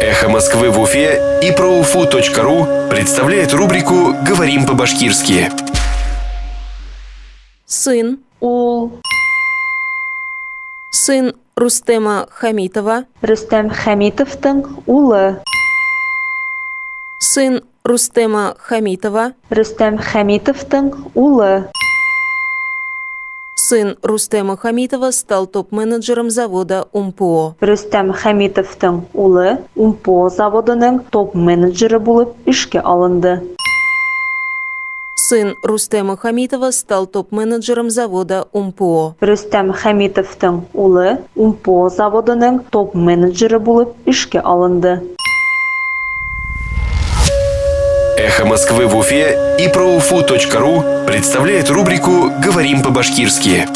«Эхо Москвы» в Уфе и ProUFU.ru представляет рубрику «Говорим по-башкирски». Сын. Ул. Сын Рустема Хамитова. Рөстәм Хәмитовтың улы. Сын Рустема Хамитова. Рөстәм Хәмитовтың улы. Сын Рустема Хамитова стал топ-менеджером завода УМПО. Рөстәм Хәмитовтың улы УМПО заводының топ-менеджеры булып эшкә алынды. Сын Рустема Хамитова стал топ-менеджером завода УМПО. Рөстәм Хәмитовтың улы УМПО заводының топ-менеджеры булып эшкә алынды. «Эхо Москвы» в Уфе и ProUFU.ru представляет рубрику «Говорим по-башкирски».